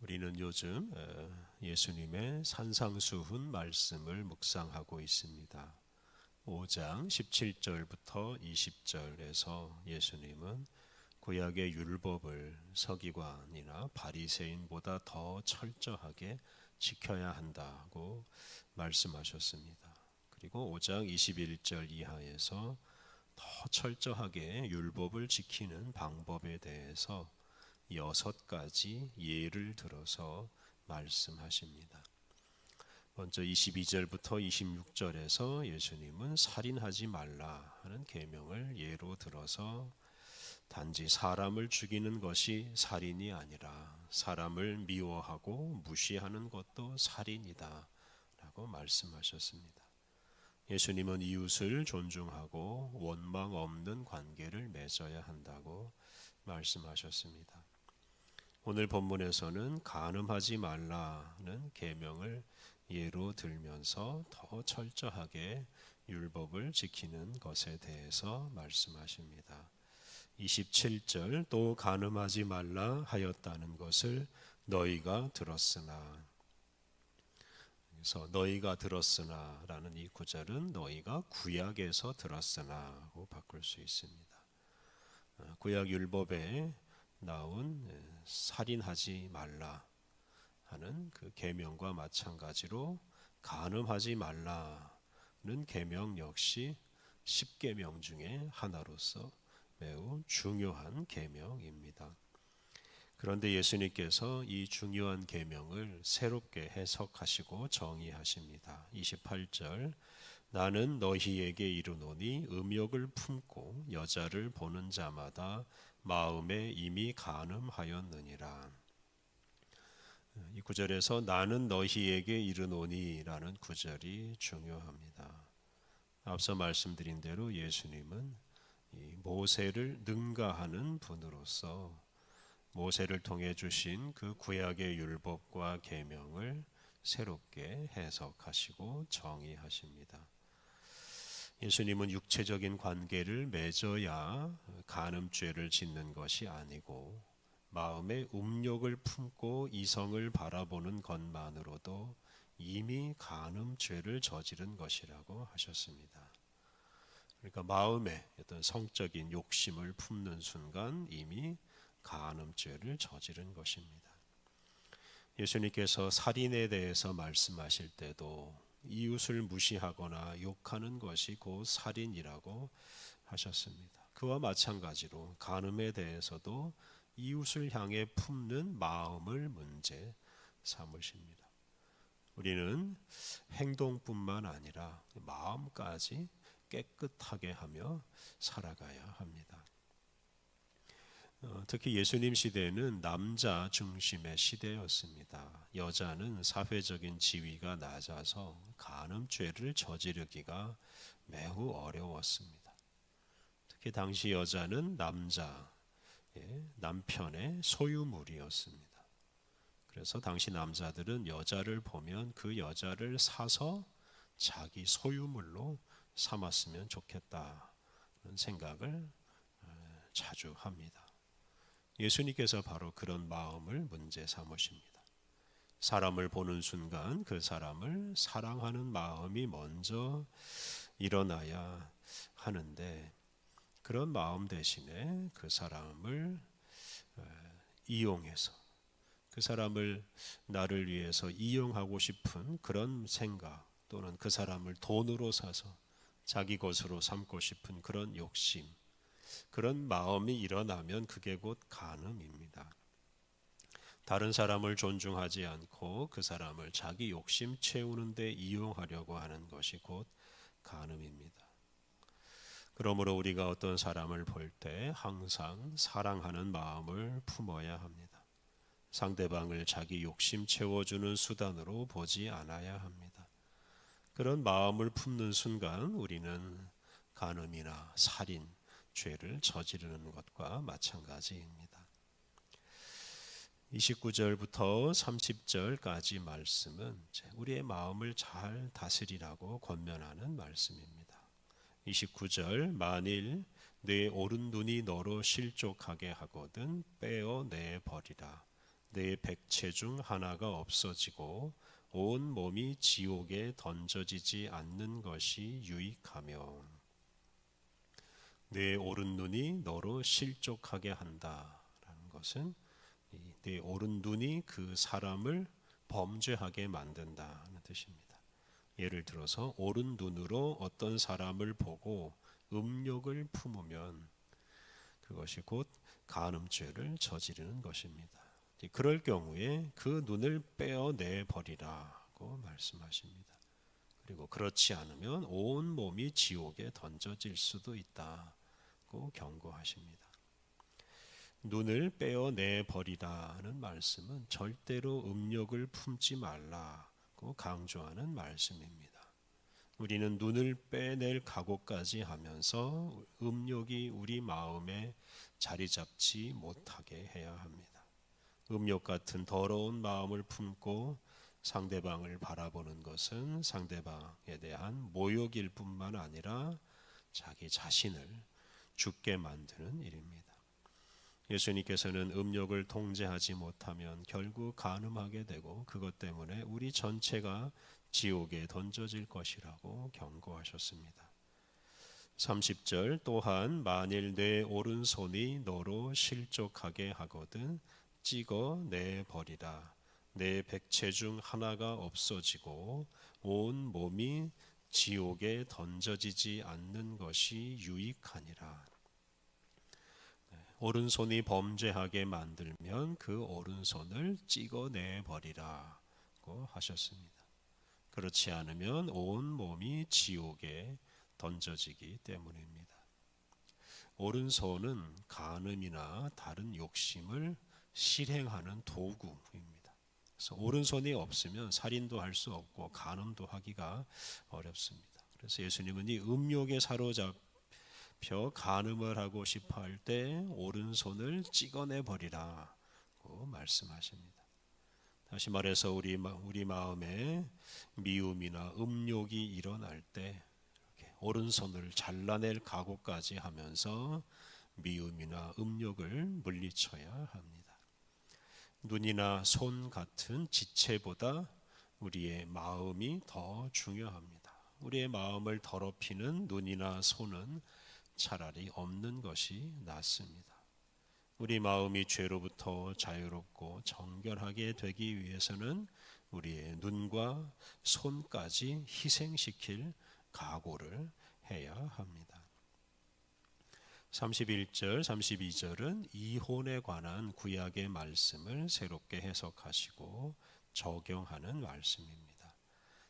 우리는 요즘 예수님의 산상수훈 말씀을 묵상하고 있습니다. 5장 17절부터 20절에서 예수님은 구약의 율법을 서기관이나 바리새인보다 더 철저하게 지켜야 한다고 말씀하셨습니다. 그리고 5장 21절 이하에서 더 철저하게 율법을 지키는 방법에 대해서 6가지 예를 들어서 말씀하십니다. 먼저 22절부터 26절에서 예수님은 살인하지 말라 하는 계명을 예로 들어서 단지 사람을 죽이는 것이 살인이 아니라 사람을 미워하고 무시하는 것도 살인이다 라고 말씀하셨습니다. 예수님은 이웃을 존중하고 원망 없는 관계를 맺어야 한다고 말씀하셨습니다. 오늘 본문에서는 간음하지 말라는 계명을 예로 들면서 더 철저하게 율법을 지키는 것에 대해서 말씀하십니다. 27절 또 간음하지 말라 하였다는 것을 너희가 들었으나, 그래서 너희가 들었으나라는 이 구절은 너희가 구약에서 들었으나고 바꿀 수 있습니다. 구약 율법에 나온 살인하지 말라 하는 그 계명과 마찬가지로 간음하지 말라는 계명 역시 10계명 중에 하나로서 매우 중요한 계명입니다. 그런데 예수님께서 이 중요한 계명을 새롭게 해석하시고 정의하십니다. 28절 나는 너희에게 이르노니 음욕을 품고 여자를 보는 자마다 마음에 이미 간음하였느니라. 이 구절에서 나는 너희에게 이르노니 라는 구절이 중요합니다. 앞서 말씀드린 대로 예수님은 이 모세를 능가하는 분으로서 모세를 통해 주신 그 구약의 율법과 계명을 새롭게 해석하시고 정의하십니다. 예수님은 육체적인 관계를 맺어야 간음죄를 짓는 것이 아니고 마음에 음욕을 품고 이성을 바라보는 것만으로도 이미 간음죄를 저지른 것이라고 하셨습니다. 그러니까 마음에 어떤 성적인 욕심을 품는 순간 이미 간음죄를 저지른 것입니다. 예수님께서 살인에 대해서 말씀하실 때도 이웃을 무시하거나 욕하는 것이 곧 살인이라고 하셨습니다. 그와 마찬가지로 간음에 대해서도 이웃을 향해 품는 마음을 문제 삼으십니다. 우리는 행동뿐만 아니라 마음까지 깨끗하게 하며 살아가야 합니다. 특히 예수님 시대는 남자 중심의 시대였습니다. 여자는 사회적인 지위가 낮아서 간음죄를 저지르기가 매우 어려웠습니다. 특히 당시 여자는 남편의 소유물이었습니다. 그래서 당시 남자들은 여자를 보면 그 여자를 사서 자기 소유물로 삼았으면 좋겠다는 생각을 자주 합니다. 예수님께서 바로 그런 마음을 문제 삼으십니다. 사람을 보는 순간 그 사람을 사랑하는 마음이 먼저 일어나야 하는데 그런 마음 대신에 그 사람을 이용해서 그 사람을 나를 위해서 이용하고 싶은 그런 생각 또는 그 사람을 돈으로 사서 자기 것으로 삼고 싶은 그런 욕심, 그런 마음이 일어나면 그게 곧 간음입니다. 다른 사람을 존중하지 않고 그 사람을 자기 욕심 채우는 데 이용하려고 하는 것이 곧 간음입니다. 그러므로 우리가 어떤 사람을 볼 때 항상 사랑하는 마음을 품어야 합니다. 상대방을 자기 욕심 채워주는 수단으로 보지 않아야 합니다. 그런 마음을 품는 순간 우리는 간음이나 살인, 죄를 저지르는 것과 마찬가지입니다. 29절부터 30절까지 말씀은 우리의 마음을 잘 다스리라고 권면하는 말씀입니다. 29절 만일 내 오른 눈이 너로 실족하게 하거든 빼어내 버리라. 내 백체 중 하나가 없어지고 온 몸이 지옥에 던져지지 않는 것이 유익하며 내 오른 눈이 너로 실족하게 한다라는 것은 내 오른 눈이 그 사람을 범죄하게 만든다는 뜻입니다. 예를 들어서 오른 눈으로 어떤 사람을 보고 음욕을 품으면 그것이 곧 간음죄를 저지르는 것입니다. 그럴 경우에 그 눈을 빼어내 버리라고 말씀하십니다. 그리고 그렇지 않으면 온 몸이 지옥에 던져질 수도 있다고 경고하십니다. 눈을 빼어내 버리라는 말씀은 절대로 음욕을 품지 말라고 강조하는 말씀입니다. 우리는 눈을 빼낼 각오까지 하면서 음욕이 우리 마음에 자리 잡지 못하게 해야 합니다. 음욕 같은 더러운 마음을 품고 상대방을 바라보는 것은 상대방에 대한 모욕일 뿐만 아니라 자기 자신을 죽게 만드는 일입니다. 예수님께서는 음욕을 통제하지 못하면 결국 간음하게 되고 그것 때문에 우리 전체가 지옥에 던져질 것이라고 경고하셨습니다. 30절 또한 만일 내 오른손이 너로 실족하게 하거든 찍어내 버리라. 내 백체 중 하나가 없어지고 온 몸이 지옥에 던져지지 않는 것이 유익하니라. 오른손이 범죄하게 만들면 그 오른손을 찍어내 버리라고 하셨습니다. 그렇지 않으면 온 몸이 지옥에 던져지기 때문입니다. 오른손은 간음이나 다른 욕심을 실행하는 도구입니다. 그래서 오른손이 없으면 살인도 할 수 없고 간음도 하기가 어렵습니다. 그래서 예수님은 이 음욕에 사로잡혀 간음을 하고 싶어 할 때 오른손을 찍어내 버리라고 말씀하십니다. 다시 말해서 우리 마음에 미움이나 음욕이 일어날 때 이렇게 오른손을 잘라낼 각오까지 하면서 미움이나 음욕을 물리쳐야 합니다. 눈이나 손 같은 지체보다 우리의 마음이 더 중요합니다. 우리의 마음을 더럽히는 눈이나 손은 차라리 없는 것이 낫습니다. 우리 마음이 죄로부터 자유롭고 정결하게 되기 위해서는 우리의 눈과 손까지 희생시킬 각오를 해야 합니다. 31절, 32절은 이혼에 관한 구약의 말씀을 새롭게 해석하시고 적용하는 말씀입니다.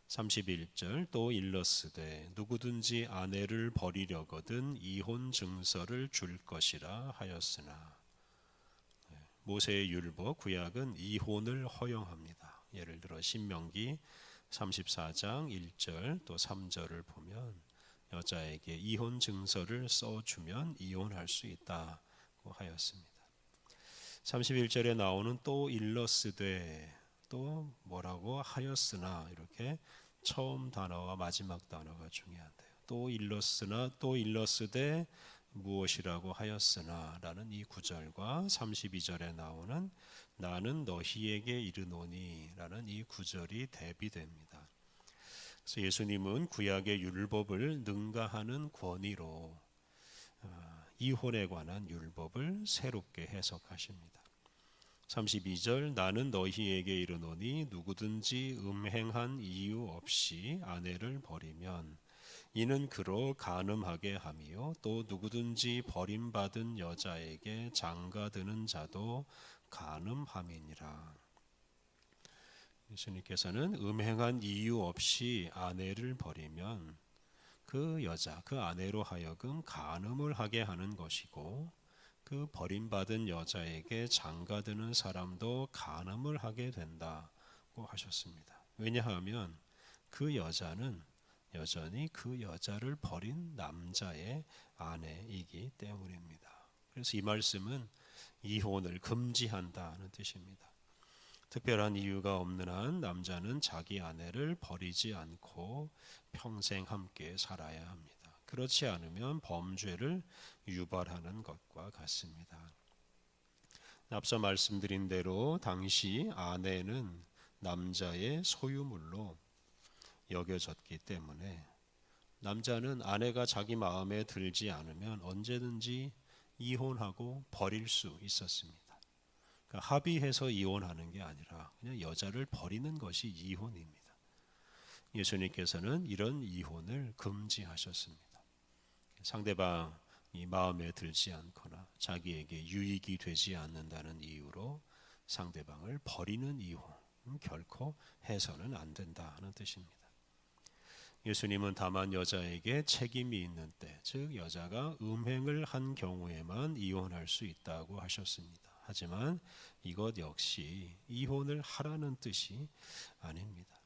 31절 또 일러스되 누구든지 아내를 버리려거든 이혼 증서를 줄 것이라 하였으나 모세의 율법 구약은 이혼을 허용합니다. 예를 들어 신명기 34장 1절 또 3절을 보면 여자에게 이혼 증서를 써주면 이혼할 수 있다고 하였습니다. 31절에 나오는 또 일러스되 또 뭐라고 하였으나 이렇게 처음 단어와 마지막 단어가 중요한데요. 또 일렀으나 또 일러스되 무엇이라고 하였으나 라는 이 구절과 32절에 나오는 나는 너희에게 이르노니 라는 이 구절이 대비됩니다. 그래서 예수님은 구약의 율법을 능가하는 권위로 이혼에 관한 율법을 새롭게 해석하십니다. 32절 나는 너희에게 이르노니 누구든지 음행한 이유 없이 아내를 버리면 이는 그로 간음하게 함이요 또 누구든지 버림받은 여자에게 장가드는 자도 간음함이니라. 예수님께서는 음행한 이유 없이 아내를 버리면 그 여자, 그 아내로 하여금 간음을 하게 하는 것이고 그 버림받은 여자에게 장가드는 사람도 간음을 하게 된다고 하셨습니다. 왜냐하면 그 여자는 여전히 그 여자를 버린 남자의 아내이기 때문입니다. 그래서 이 말씀은 이혼을 금지한다는 뜻입니다. 특별한 이유가 없는 한 남자는 자기 아내를 버리지 않고 평생 함께 살아야 합니다. 그렇지 않으면 범죄를 유발하는 것과 같습니다. 앞서 말씀드린 대로 당시 아내는 남자의 소유물로 여겨졌기 때문에 남자는 아내가 자기 마음에 들지 않으면 언제든지 이혼하고 버릴 수 있었습니다. 그러니까 합의해서 이혼하는 게 아니라 그냥 여자를 버리는 것이 이혼입니다. 예수님께서는 이런 이혼을 금지하셨습니다. 상대방이 마음에 들지 않거나 자기에게 유익이 되지 않는다는 이유로 상대방을 버리는 이혼 결코 해서는 안 된다는 뜻입니다. 예수님은 다만 여자에게 책임이 있는 때, 즉 여자가 음행을 한 경우에만 이혼할 수 있다고 하셨습니다. 하지만 이것 역시 이혼을 하라는 뜻이 아닙니다.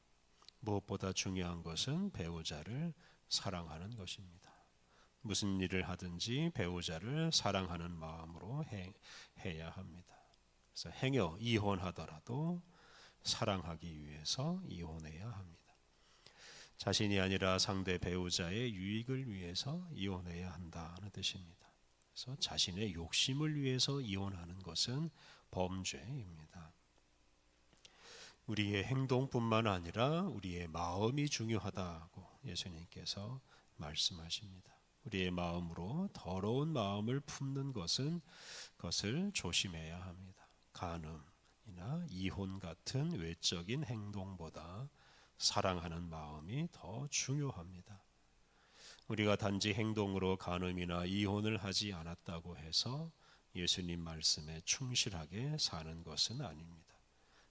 무엇보다 중요한 것은 배우자를 사랑하는 것입니다. 무슨 일을 하든지 배우자를 사랑하는 마음으로 해야 합니다. 그래서 행여 이혼하더라도 사랑하기 위해서 이혼해야 합니다. 자신이 아니라 상대 배우자의 유익을 위해서 이혼해야 한다는 뜻입니다. 그래서 자신의 욕심을 위해서 이혼하는 것은 범죄입니다. 우리의 행동뿐만 아니라 우리의 마음이 중요하다고 예수님께서 말씀하십니다. 우리의 마음으로 더러운 마음을 품는 것을 조심해야 합니다. 간음이나 이혼 같은 외적인 행동보다 사랑하는 마음이 더 중요합니다. 우리가 단지 행동으로 간음이나 이혼을 하지 않았다고 해서 예수님 말씀에 충실하게 사는 것은 아닙니다.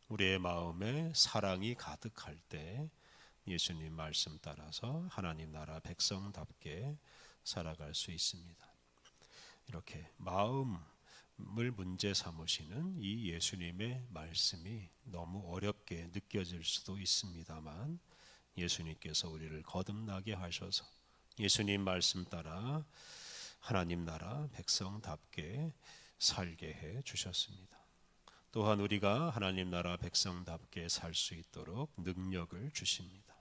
우리의 마음에 사랑이 가득할 때 예수님 말씀 따라서 하나님 나라 백성답게 살아갈 수 있습니다. 이렇게 마음을 문제 삼으시는 이 예수님의 말씀이 너무 어렵게 느껴질 수도 있습니다만 예수님께서 우리를 거듭나게 하셔서 예수님 말씀 따라 하나님 나라 백성답게 살게 해 주셨습니다. 또한 우리가 하나님 나라 백성답게 살 수 있도록 능력을 주십니다.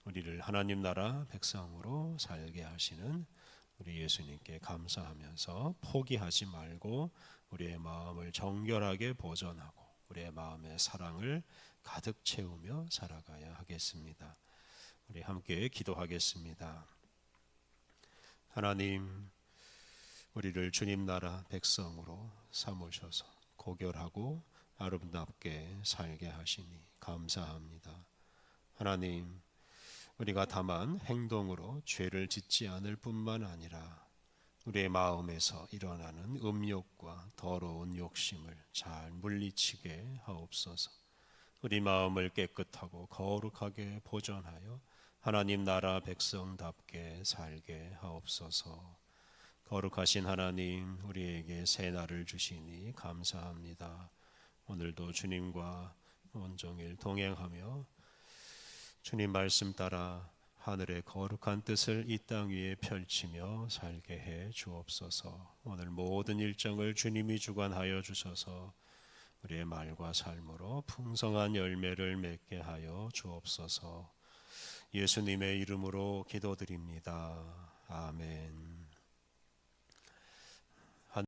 우리를 하나님 나라 백성으로 살게 하시는 우리 예수님께 감사하면서 포기하지 말고 우리의 마음을 정결하게 보존하고 우리의 마음의 사랑을 가득 채우며 살아가야 하겠습니다. 우리 함께 기도하겠습니다. 하나님, 우리를 주님 나라 백성으로 삼으셔서 고결하고 아름답게 살게 하시니 감사합니다. 하나님, 우리가 다만 행동으로 죄를 짓지 않을 뿐만 아니라 우리의 마음에서 일어나는 음욕과 더러운 욕심을 잘 물리치게 하옵소서. 우리 마음을 깨끗하고 거룩하게 보존하여 하나님 나라 백성답게 살게 하옵소서. 거룩하신 하나님, 우리에게 새 날을 주시니 감사합니다. 오늘도 주님과 온종일 동행하며 주님 말씀 따라 하늘의 거룩한 뜻을 이 땅 위에 펼치며 살게 해 주옵소서. 오늘 모든 일정을 주님이 주관하여 주셔서 우리의 말과 삶으로 풍성한 열매를 맺게 하여 주옵소서. 예수님의 이름으로 기도드립니다. 아멘.